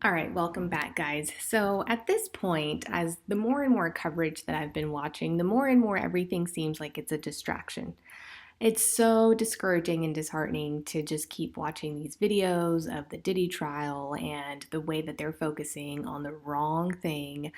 All right, welcome back, guys. So, at this point, as the more and more coverage that I've been watching, the more and more everything seems like it's a distraction. It's so discouraging and disheartening to just keep watching these videos of the Diddy trial and the way that they're focusing on the wrong thing.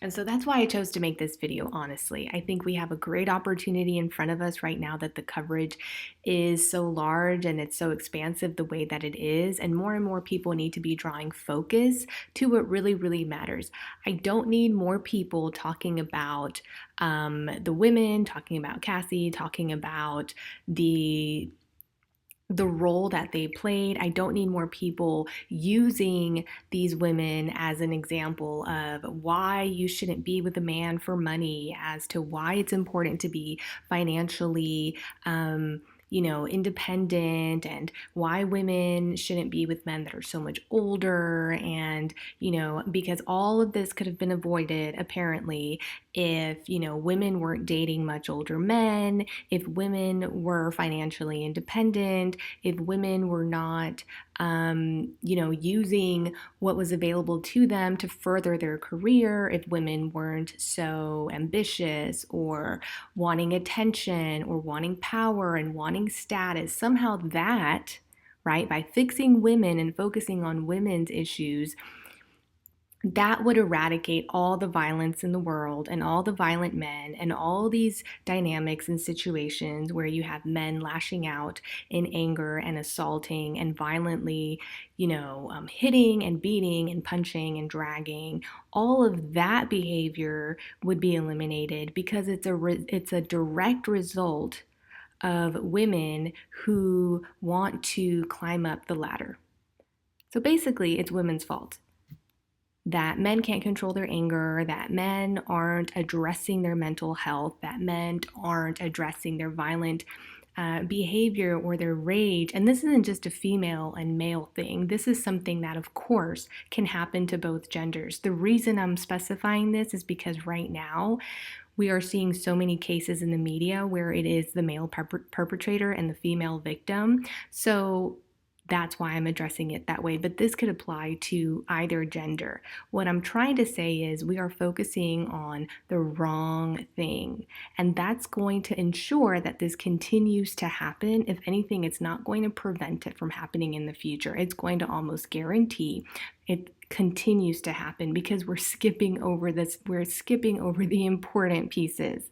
And so that's why I chose to make this video, honestly. I think we have a great opportunity in front of us right now that the coverage is so large and it's so expansive the way that it is. And more people need to be drawing focus to what really, really matters. I don't need more people talking about the women, talking about Cassie, talking about the role that they played. I don't need more people using these women as an example of why you shouldn't be with a man for money, as to why it's important to be financially independent, and why women shouldn't be with men that are so much older. And, because all of this could have been avoided apparently if, women weren't dating much older men, if women were financially independent, if women were not, using what was available to them to further their career, if women weren't so ambitious or wanting attention or wanting power and wanting status, somehow that, right, by fixing women and focusing on women's issues, that would eradicate all the violence in the world and all the violent men and all these dynamics and situations where you have men lashing out in anger and assaulting and violently, hitting and beating and punching and dragging. All of that behavior would be eliminated because it's a direct result of women who want to climb up the ladder. So basically, it's women's fault that men can't control their anger, that men aren't addressing their mental health, that men aren't addressing their violent behavior or their rage. And this isn't just a female and male thing. This is something that, of course, can happen to both genders. The reason I'm specifying this is because right now we are seeing so many cases in the media where it is the male perpetrator and the female victim. So that's why I'm addressing it that way. But this could apply to either gender. What I'm trying to say is we are focusing on the wrong thing. And that's going to ensure that this continues to happen. If anything, it's not going to prevent it from happening in the future. It's going to almost guarantee it continues to happen because we're skipping over this, we're skipping over the important pieces.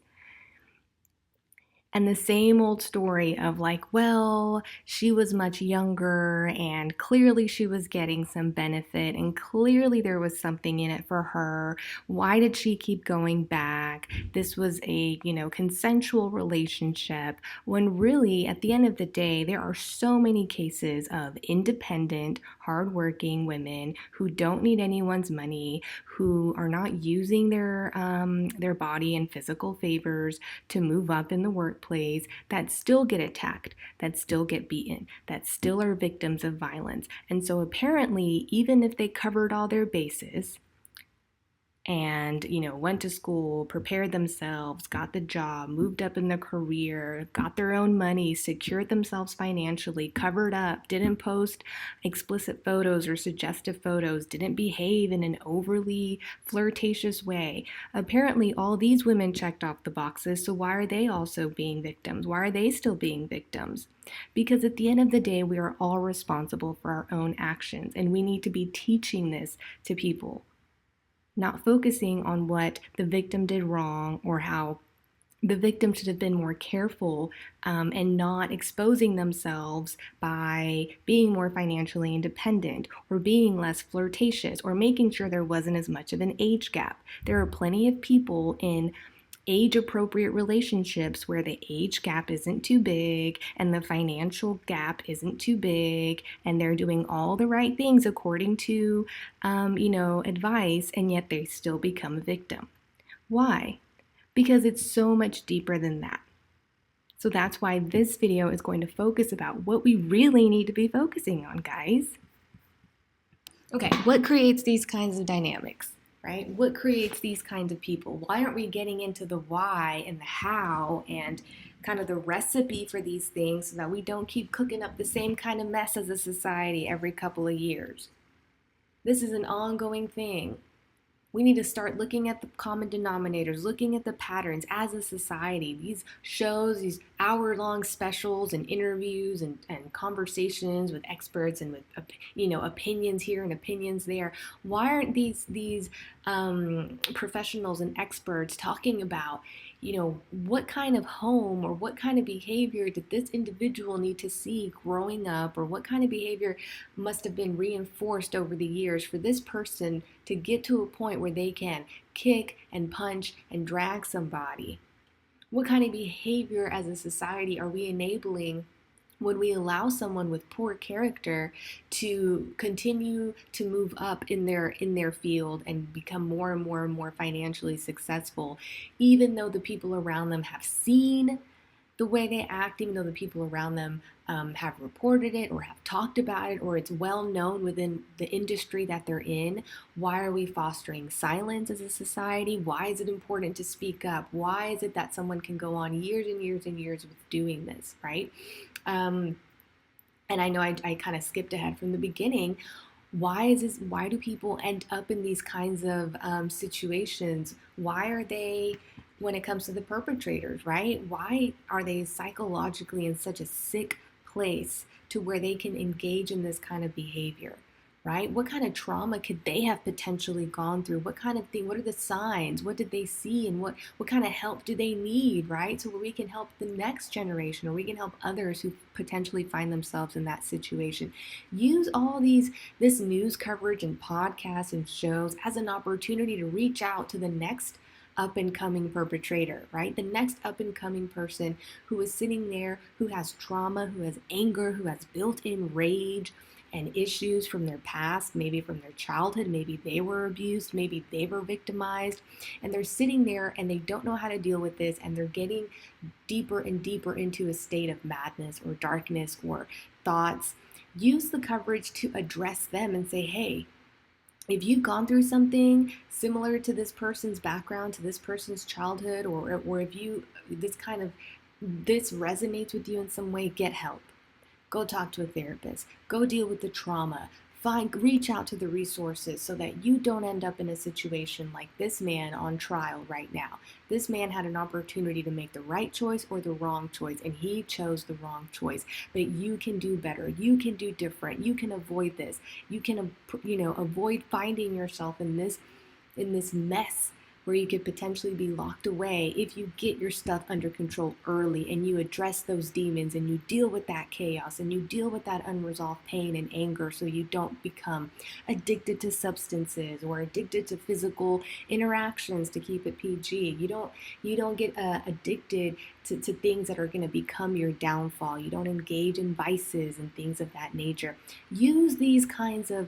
And the same old story of like, well, she was much younger and clearly she was getting some benefit and clearly there was something in it for her. Why did she keep going back? This was a, consensual relationship, when really at the end of the day, there are so many cases of independent, hardworking women who don't need anyone's money, who are not using their body and physical favors to move up in the workplace, that still get attacked, that still get beaten, that still are victims of violence. And so apparently, even if they covered all their bases, and went to school, prepared themselves, got the job, moved up in their career, got their own money, secured themselves financially, covered up, didn't post explicit photos or suggestive photos, didn't behave in an overly flirtatious way. Apparently all these women checked off the boxes, so why are they also being victims? Why are they still being victims? Because at the end of the day, we are all responsible for our own actions, and we need to be teaching this to people, not focusing on what the victim did wrong or how the victim should have been more careful, and not exposing themselves by being more financially independent or being less flirtatious or making sure there wasn't as much of an age gap. There are plenty of people in age appropriate relationships where the age gap isn't too big and the financial gap isn't too big, and they're doing all the right things according to advice, and yet they still become a victim. Why? Because it's so much deeper than that. So that's why this video is going to focus about what we really need to be focusing on, guys. Okay, what creates these kinds of dynamics? Right? What creates these kinds of people? Why aren't we getting into the why and the how and kind of the recipe for these things so that we don't keep cooking up the same kind of mess as a society every couple of years? This is an ongoing thing. We need to start looking at the common denominators, looking at the patterns as a society. These shows, these hour-long specials and interviews and conversations with experts and with opinions here and opinions there. Why aren't these professionals and experts talking about what kind of home or what kind of behavior did this individual need to see growing up, or what kind of behavior must have been reinforced over the years for this person to get to a point where they can kick and punch and drag somebody? What kind of behavior as a society are we enabling when we allow someone with poor character to continue to move up in their field and become more and more and more financially successful, even though the people around them have seen the way they act, even though the people around them have reported it or have talked about it, or it's well known within the industry that they're in? Why are we fostering silence as a society? Why is it important to speak up? Why is it that someone can go on years and years and years with doing this, right? Um, and I know I kind of skipped ahead from the beginning. Why do people end up in these kinds of situations? Why are they, when it comes to the perpetrators, right? Why are they psychologically in such a sick place to where they can engage in this kind of behavior? Right? What kind of trauma could they have potentially gone through? What kind of thing? What are the signs? What did they see? And what kind of help do they need? Right? So where we can help the next generation, or we can help others who potentially find themselves in that situation. Use all this news coverage and podcasts and shows as an opportunity to reach out to the next up and coming perpetrator, right? The next up and coming person who is sitting there, who has trauma, who has anger, who has built in rage and issues from their past, maybe from their childhood, maybe they were abused, maybe they were victimized, and they're sitting there and they don't know how to deal with this, and they're getting deeper and deeper into a state of madness or darkness or thoughts. Use the coverage to address them and say, hey, if you've gone through something similar to this person's background, to this person's childhood, or if you this resonates with you in some way, get help. Go talk to a therapist. Go deal with the trauma. Reach out to the resources so that you don't end up in a situation like this man on trial right now. This man had an opportunity to make the right choice or the wrong choice, and he chose the wrong choice. But you can do better. You can do different. You can avoid this. You can, avoid finding yourself in this mess where you could potentially be locked away if you get your stuff under control early and you address those demons and you deal with that chaos and you deal with that unresolved pain and anger, so you don't become addicted to substances or addicted to physical interactions, to keep it PG. You don't get addicted to things that are going to become your downfall. You don't engage in vices and things of that nature. Use these kinds of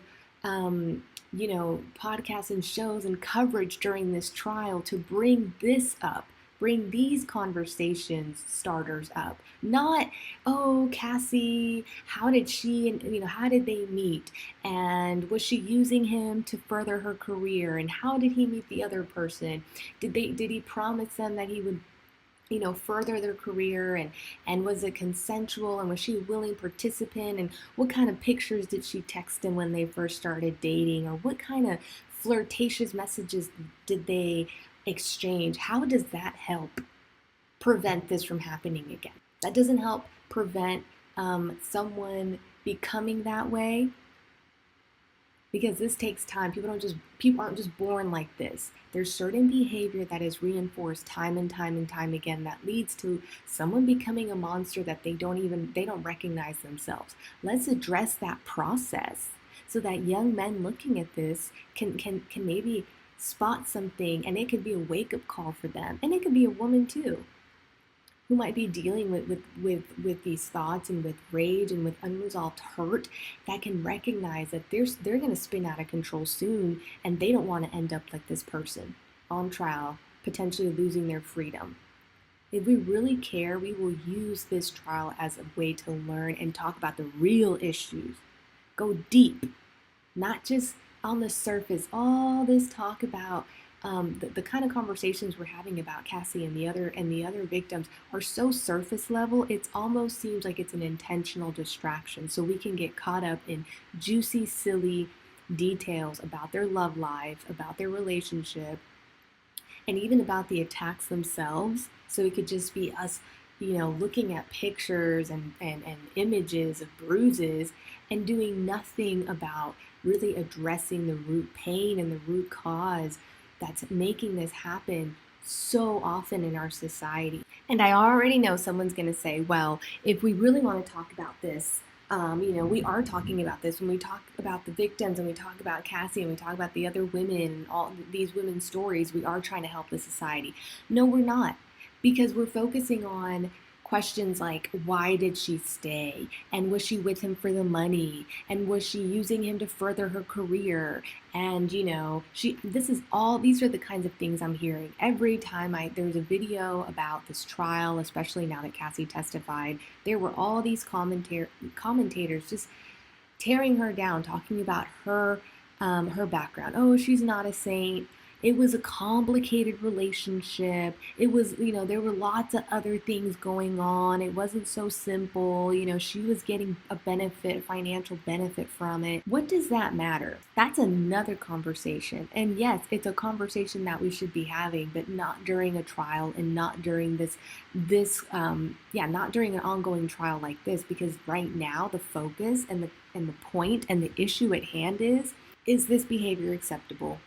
podcasts and shows and coverage during this trial to bring this up, bring these conversations starters up. Not, oh, Cassie, how did she and how did they meet, and was she using him to further her career, and how did he meet the other person? Did he promise them that he would further their career, and was it consensual, and was she a willing participant, and what kind of pictures did she text him when they first started dating, or what kind of flirtatious messages did they exchange? How does that help prevent this from happening again? That doesn't help prevent someone becoming that way, because this takes time. People aren't just born like this. There's certain behavior that is reinforced time and time and time again that leads to someone becoming a monster that they don't recognize themselves. Let's address that process so that young men looking at this can maybe spot something, and it could be a wake-up call for them. And it could be a woman too, who might be dealing with these thoughts and with rage and with unresolved hurt, that can recognize that they're going to spin out of control soon, and they don't want to end up like this person on trial, potentially losing their freedom. If we really care, we will use this trial as a way to learn and talk about the real issues. Go deep, not just on the surface. All this talk about the kind of conversations we're having about Cassie and the other victims are so surface level. It almost seems like it's an intentional distraction, so we can get caught up in juicy, silly details about their love life, about their relationship, and even about the attacks themselves. So it could just be us, looking at pictures and images of bruises and doing nothing about really addressing the root pain and the root cause that's making this happen so often in our society. And I already know someone's going to say, well, if we really want to talk about this, we are talking about this when we talk about the victims and we talk about Cassie and we talk about the other women and all these women's stories. We are trying to help the society. No, we're not, because we're focusing on questions like, why did she stay? And was she with him for the money? And was she using him to further her career? And these are the kinds of things I'm hearing every time there's a video about this trial, especially now that Cassie testified. There were all these commentators just tearing her down, talking about her background. Oh, she's not a saint. It was a complicated relationship. It was, there were lots of other things going on. It wasn't so simple. She was getting a financial benefit from it. What does that matter? That's another conversation. And yes, it's a conversation that we should be having, but not during a trial and not during not during an ongoing trial like this, because right now the focus and the point and the issue at hand is this behavior acceptable?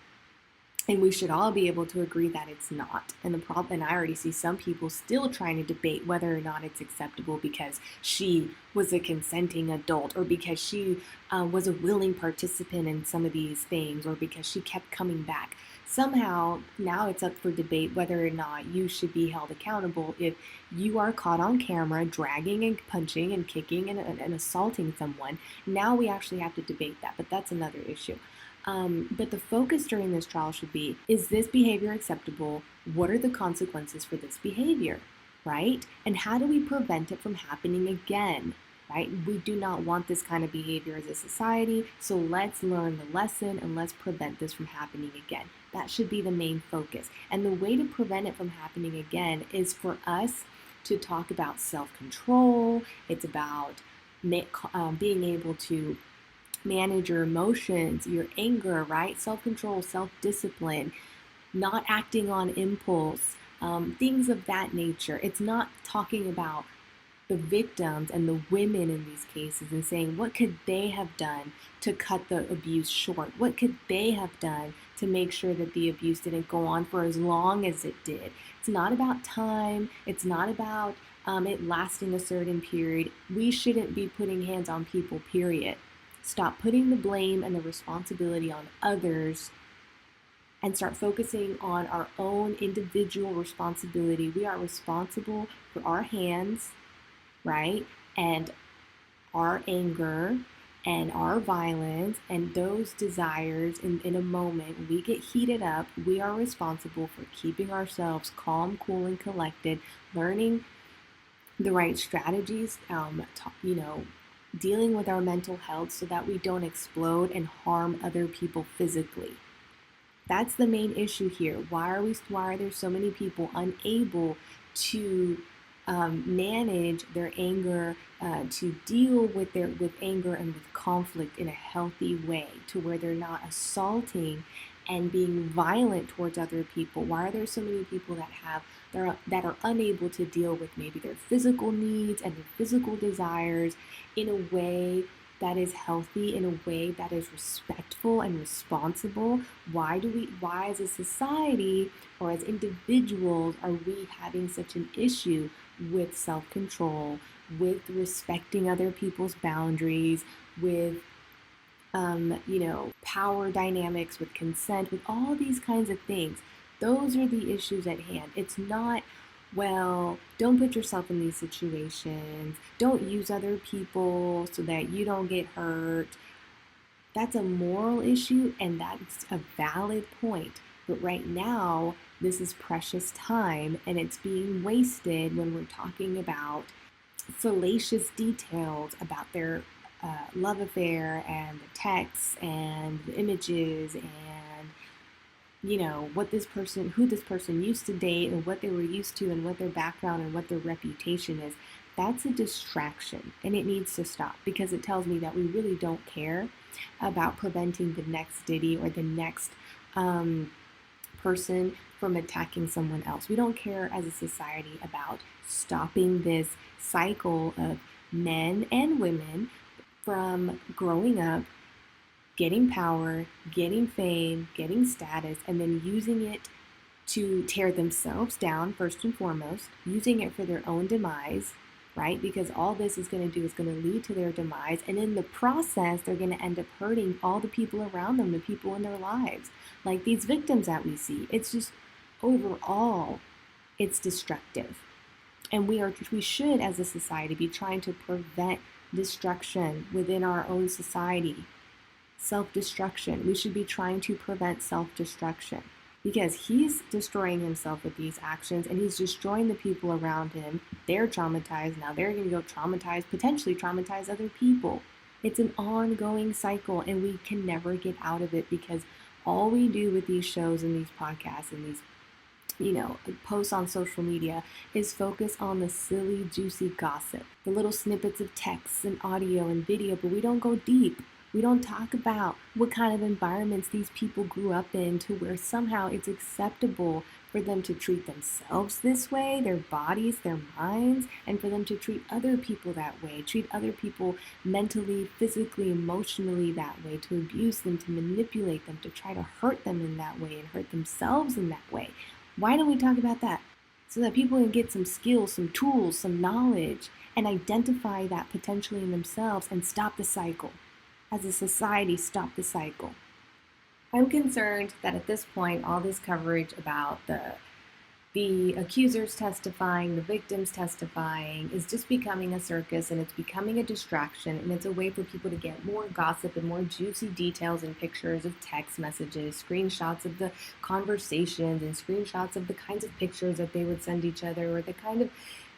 And we should all be able to agree that it's not. And I already see some people still trying to debate whether or not it's acceptable because she was a consenting adult, or because she was a willing participant in some of these things, or because she kept coming back. Somehow now it's up for debate whether or not you should be held accountable if you are caught on camera dragging and punching and kicking and assaulting someone. Now we actually have to debate that, but that's another issue. But the focus during this trial should be, is this behavior acceptable? What are the consequences for this behavior, right? And how do we prevent it from happening again, right? We do not want this kind of behavior as a society, so let's learn the lesson and let's prevent this from happening again. That should be the main focus. And the way to prevent it from happening again is for us to talk about self-control. It's about being able to manage your emotions, your anger, right? Self-control, self-discipline, not acting on impulse, things of that nature. It's not talking about the victims and the women in these cases and saying, what could they have done to cut the abuse short? What could they have done to make sure that the abuse didn't go on for as long as it did? It's not about time. It's not about it lasting a certain period. We shouldn't be putting hands on people, period. Stop putting the blame and the responsibility on others and start focusing on our own individual responsibility. We are responsible for our hands, right? And our anger and our violence and those desires in a moment. When we get heated up, we are responsible for keeping ourselves calm, cool, and collected, learning the right strategies, dealing with our mental health so that we don't explode and harm other people physically. That's the main issue here. Why are there so many people unable to manage their anger, to deal with anger and with conflict in a healthy way, to where they're not assaulting and being violent towards other people? Why are there so many people that are unable to deal with maybe their physical needs and their physical desires in a way that is healthy, in a way that is respectful and responsible? Why as a society or as individuals are we having such an issue with self-control, with respecting other people's boundaries, with power dynamics, with consent, with all these kinds of things? Those are the issues at hand. It's not, well, don't put yourself in these situations. Don't use other people so that you don't get hurt. That's a moral issue, and that's a valid point. But right now, this is precious time, and it's being wasted when we're talking about salacious details about their love affair and the texts and the images and who this person used to date and what they were used to and what their background and what their reputation is. that's a distraction, and it needs to stop because it tells me that we really don't care about preventing the next Diddy or the next um, person from attacking someone else. We don't care as a society about stopping this cycle of men and women from growing up, getting power, getting fame, getting status, and then using it to tear themselves down, first and foremost, using it for their own demise, right? Because all this is going to do is going to lead to their demise. And in the process, they're going to end up hurting all the people around them, the people in their lives, like these victims that we see. It's just overall, it's destructive. And we should, as a society, be trying to prevent destruction within our own society. Self-destruction. We should be trying to prevent self-destruction because he's destroying himself with these actions and he's destroying the people around him. They're traumatized. Now they're going to go traumatize, potentially traumatize other people. It's an ongoing cycle and we can never get out of it because all we do with these shows and these podcasts and these posts on social media is focus on the silly, juicy gossip, the little snippets of text and audio and video, but we don't go deep. We don't talk about what kind of environments these people grew up in to where somehow it's acceptable for them to treat themselves this way, their bodies, their minds, and for them to treat other people that way, treat other people mentally, physically, emotionally that way, to abuse them, to manipulate them, to try to hurt them in that way and hurt themselves in that way. Why don't we talk about that? So that people can get some skills, some tools, some knowledge, and identify that potentially in themselves and stop the cycle. As a society, stop the cycle. I'm concerned that at this point, all this coverage about the accusers testifying, the victims testifying, is just becoming a circus and it's becoming a distraction and it's a way for people to get more gossip and more juicy details and pictures of text messages, screenshots of the conversations and screenshots of the kinds of pictures that they would send each other or the kind of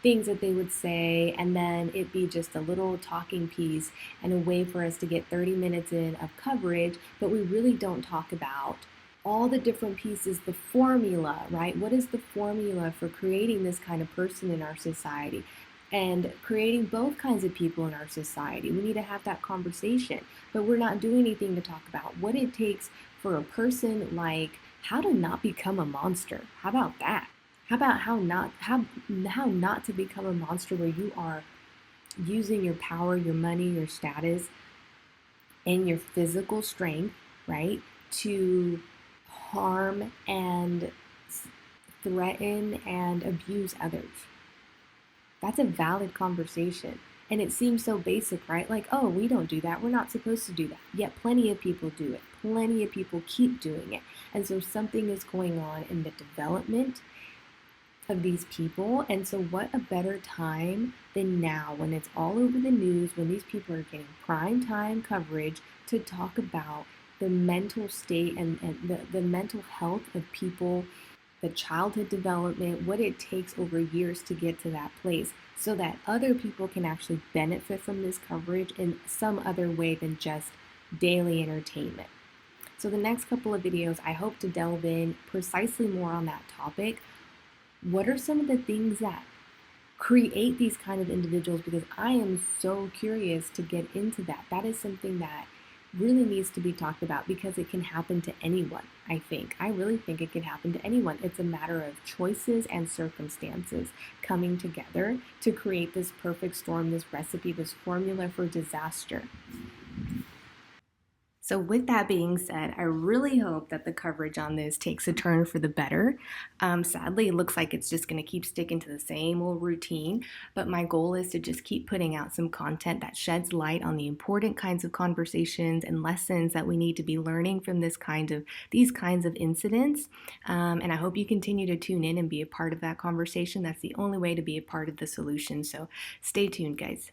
things that they would say, and then it be just a little talking piece and a way for us to get 30 minutes in of coverage, but we really don't talk about all the different pieces, the formula, right? What is the formula for creating this kind of person in our society and creating both kinds of people in our society? We need to have that conversation, but we're not doing anything to talk about what it takes for a person, like how to not become a monster. How about that? How about how not to become a monster where you are using your power, your money, your status, and your physical strength, right, to harm and threaten and abuse others. That's a valid conversation. And it seems so basic, right? Like, oh, we don't do that. We're not supposed to do that. Yet plenty of people do it. Plenty of people keep doing it. And so something is going on in the development of these people. And so what a better time than now when it's all over the news, when these people are getting prime time coverage to talk about the mental state and the mental health of people, the childhood development, what it takes over years to get to that place so that other people can actually benefit from this coverage in some other way than just daily entertainment. So the next couple of videos, I hope to delve in precisely more on that topic. What are some of the things that create these kind of individuals? Because I am so curious to get into that. That is something that really needs to be talked about because it can happen to anyone, I think. I really think it can happen to anyone. It's a matter of choices and circumstances coming together to create this perfect storm, this recipe, this formula for disaster. So, with that being said, I really hope that the coverage on this takes a turn for the better. Sadly, it looks like it's just going to keep sticking to the same old routine, but my goal is to just keep putting out some content that sheds light on the important kinds of conversations and lessons that we need to be learning from these kinds of incidents. And I hope you continue to tune in and be a part of that conversation. That's the only way to be a part of the solution. So, stay tuned, guys.